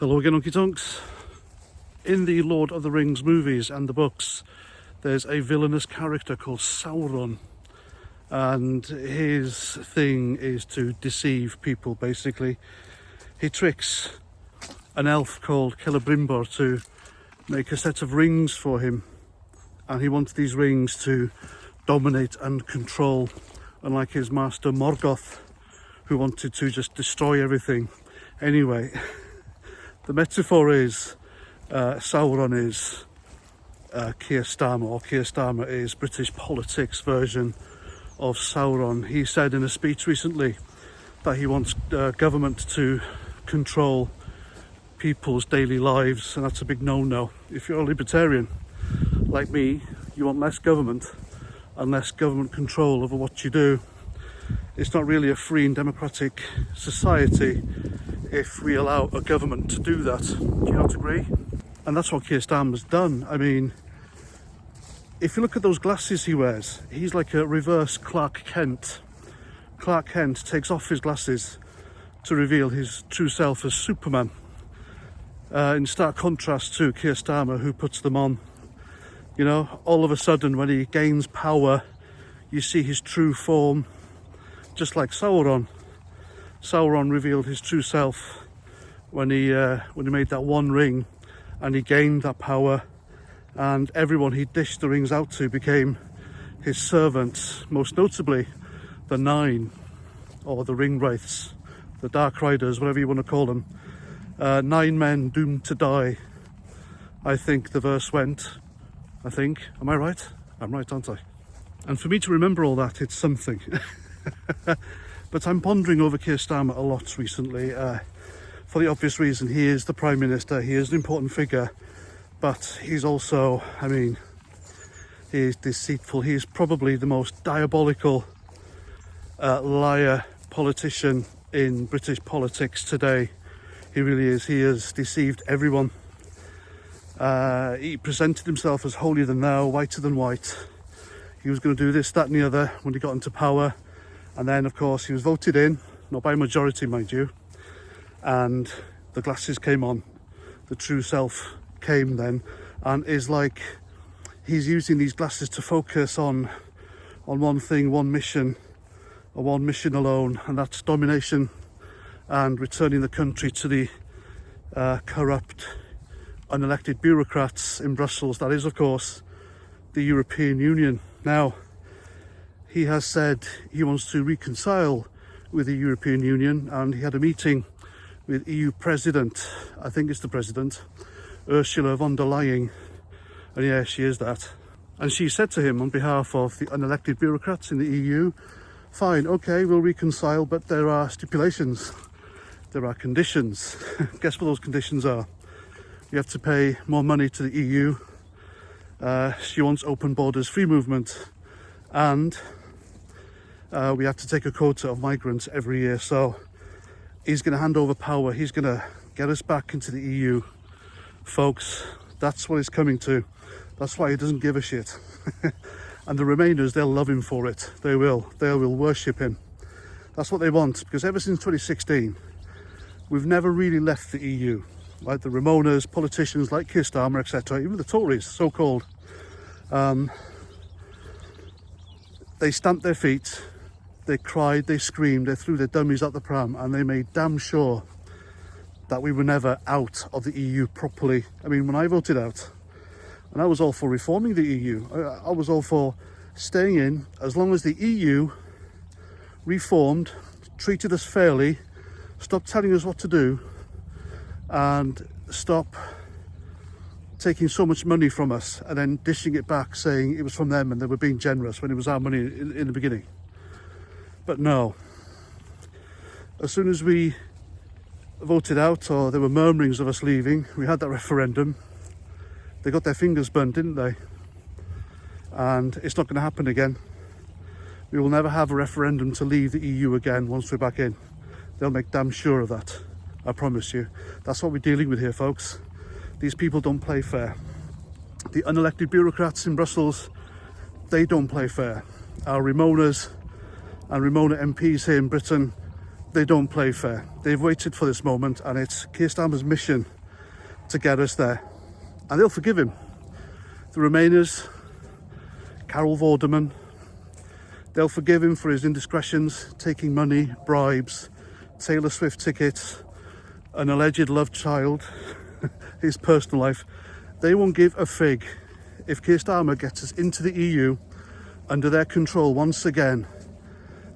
Hello again, Unky Tonks. In the Lord of the Rings movies and the books, there's a villainous character called Sauron, and his thing is to deceive people, basically. He tricks an elf called Celebrimbor to make a set of rings for him, and he wants these rings to dominate and control, unlike his master Morgoth, who wanted to just destroy everything. Anyway, the metaphor is Sauron is Keir Starmer, or Keir Starmer is British politics version of Sauron. He said in a speech recently that he wants government to control people's daily lives, and that's a big no-no. If you're a libertarian like me, you want less government and less government control over what you do. It's not really a free and democratic society if we allow a government to do that. Do you not agree? And that's what Keir Starmer's done. I mean, if you look at those glasses he wears, he's like a reverse Clark Kent. Clark Kent takes off his glasses to reveal his true self as Superman, in stark contrast to Keir Starmer, who puts them on. You know, all of a sudden when he gains power, you see his true form, just like Sauron. Sauron revealed his true self when he made that one ring, and he gained that power, and everyone he dished the rings out to became his servants, most notably the Nine, or the Ring Wraiths, the Dark Riders, whatever you want to call them. 9 men doomed to die, I think the verse went. I think. Am I right? I'm right, aren't I? And for me to remember all that, it's something. But I'm pondering over Keir Starmer a lot recently, for the obvious reason. He is the Prime Minister, he is an important figure, but he's also, I mean, he is deceitful. He is probably the most diabolical liar politician in British politics today. He really is. He has deceived everyone. He presented himself as holier than thou, whiter than white. He was going to do this, that and the other when he got into power. And then, of course, he was voted in, not by a majority, mind you, and the glasses came on. The true self came then, and is like he's using these glasses to focus on one thing, one mission, or one mission alone, and that's domination and returning the country to the corrupt, unelected bureaucrats in Brussels. That is, of course, the European Union. Now, he has said he wants to reconcile with the European Union, and he had a meeting with EU President, I think it's the President, Ursula von der Leyen, and yeah, she is that. And she said to him on behalf of the unelected bureaucrats in the EU, fine, okay, we'll reconcile, but there are stipulations, there are conditions. Guess what those conditions are? You have to pay more money to the EU. She wants open borders, free movement, and we have to take a quota of migrants every year. So he's going to hand over power. He's going to get us back into the EU. Folks, that's what he's coming to. That's why he doesn't give a shit. And the Remainers, they'll love him for it. They will. They will worship him. That's what they want, because ever since 2016, we've never really left the EU. Like the Remainers, politicians like Keir Starmer, etc., even the Tories, so-called, they stamped their feet, they cried, they screamed, they threw their dummies out the pram, and they made damn sure that we were never out of the EU properly. I mean, when I voted out, and I was all for reforming the EU, I was all for staying in as long as the EU reformed, treated us fairly, stopped telling us what to do, and stop taking so much money from us and then dishing it back, saying it was from them and they were being generous when it was our money in the beginning. But no, as soon as we voted out, or there were murmurings of us leaving, we had that referendum, they got their fingers burnt, didn't they? And it's not going to happen again. We will never have a referendum to leave the EU again once we're back in. They'll make damn sure of that, I promise you. That's what we're dealing with here, folks. These people don't play fair. The unelected bureaucrats in Brussels, they don't play fair. Our Remoaners and Remona MPs here in Britain, they don't play fair. They've waited for this moment, and it's Keir Starmer's mission to get us there. And they'll forgive him. The Remainers, Carol Vorderman, they'll forgive him for his indiscretions, taking money, bribes, Taylor Swift tickets, an alleged love child, his personal life. They won't give a fig if Keir Starmer gets us into the EU under their control once again.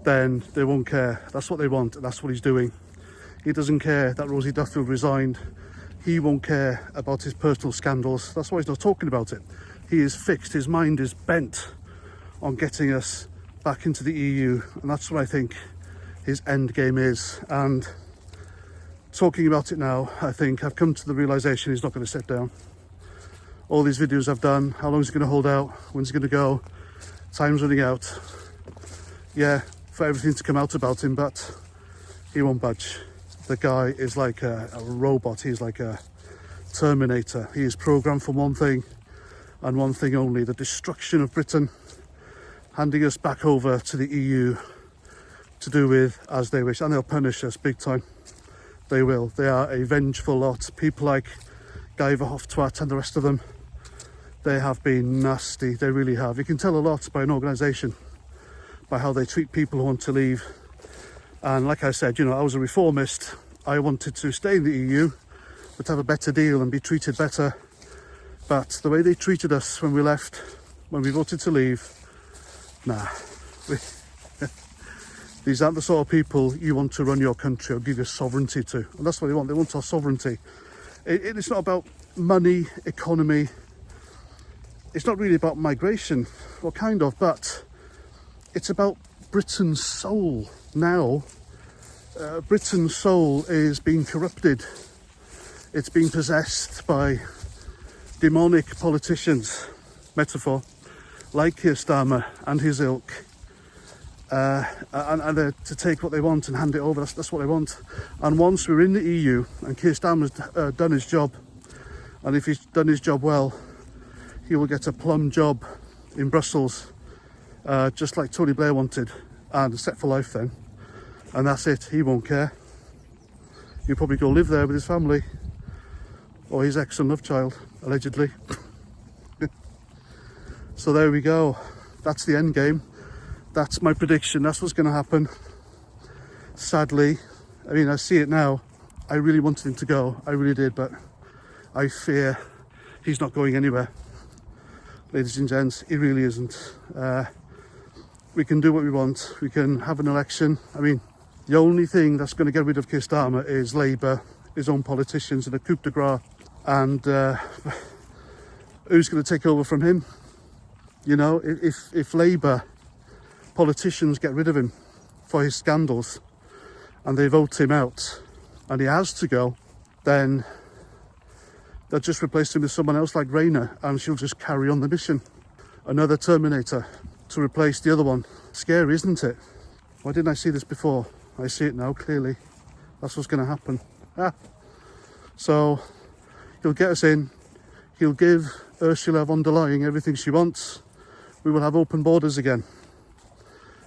Then they won't care. That's what they want, and that's what he's doing. He doesn't care that Rosie Duffield resigned. He won't care about his personal scandals. That's why he's not talking about it. He is fixed, his mind is bent on getting us back into the EU, and that's what I think his end game is. And talking about it now, I think I've come to the realisation he's not going to sit down. All these videos I've done, how long is he going to hold out? When's he going to go? Time's running out. Yeah, for everything to come out about him, but he won't budge. The guy is like a robot. He's like a Terminator. He is programmed for one thing and one thing only: the destruction of Britain, handing us back over to the EU to do with as they wish. And they'll punish us big time. They will. They are a vengeful lot. People like Guy Verhofstadt and the rest of them, they have been nasty. They really have. You can tell a lot by an organisation, by how they treat people who want to leave. And like I said, I was a reformist. I wanted to stay in the EU, but have a better deal and be treated better. But the way they treated us when we left, when we voted to leave, nah. These aren't the sort of people you want to run your country or give your sovereignty to. And that's what they want. They want our sovereignty. It's not about money, economy. It's not really about migration, well, kind of, but it's about Britain's soul now. Britain's soul is being corrupted. It's being possessed by demonic politicians, metaphor, like Keir Starmer and his ilk. And to take what they want and hand it over. That's what they want. And once we're in the EU and Keir Starmer's done his job, and if he's done his job well, he will get a plum job in Brussels, just like Tony Blair wanted, and set for life then. And that's it. He won't care. He'll probably go live there with his family, or his ex and love child, allegedly. So there we go. That's the end game. That's my prediction. That's what's going to happen. Sadly, I mean, I see it now. I really wanted him to go. I really did, but I fear he's not going anywhere. Ladies and gents, he really isn't. We can do what we want. We can have an election. I mean, the only thing that's going to get rid of Keir Starmer is Labour, his own politicians, and a coup de grace. And who's going to take over from him? If Labour politicians get rid of him for his scandals and they vote him out and he has to go, then they'll just replace him with someone else like Rayner, and she'll just carry on the mission. Another Terminator to replace the other one. Scary, isn't it? Why didn't I see this before? I see it now, clearly. That's what's going to happen. So he'll get us in. He'll give Ursula von der Leyen everything she wants. We will have open borders again.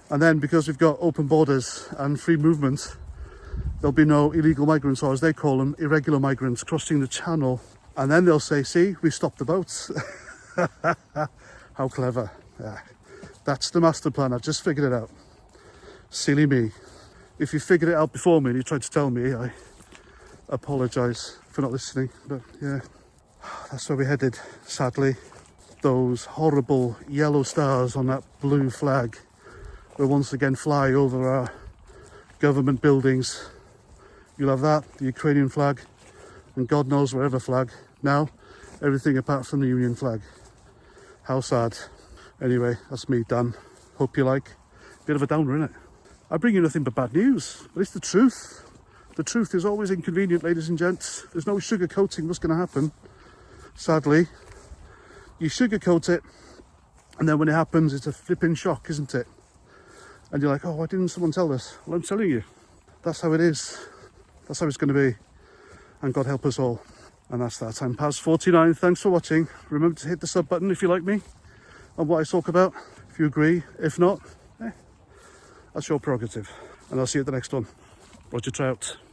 And then, because we've got open borders and free movement, there'll be no illegal migrants, or as they call them, irregular migrants, crossing the channel. And then they'll say, see, we stopped the boats. How clever. Yeah. That's the master plan. I've just figured it out. Silly me. If you figured it out before me and you tried to tell me, I apologise for not listening. But yeah, that's where we're headed, sadly. Those horrible yellow stars on that blue flag will once again fly over our government buildings. You'll have that, the Ukrainian flag, and God knows whatever flag. Now, everything apart from the Union flag. How sad. Anyway, that's me done. Hope you like. Bit of a downer, innit? I bring you nothing but bad news, but it's the truth. The truth is always inconvenient, ladies and gents. There's no sugarcoating what's going to happen. Sadly, you sugarcoat it, and then when it happens, it's a flipping shock, isn't it? And you're like, oh, why didn't someone tell us? Well, I'm telling you. That's how it is. That's how it's going to be. And God help us all. And that's that. I'm past 49. Thanks for watching. Remember to hit the sub button if you like me and what I talk about. If you agree. If not, that's your prerogative. And I'll see you at the next one. Roger Trout.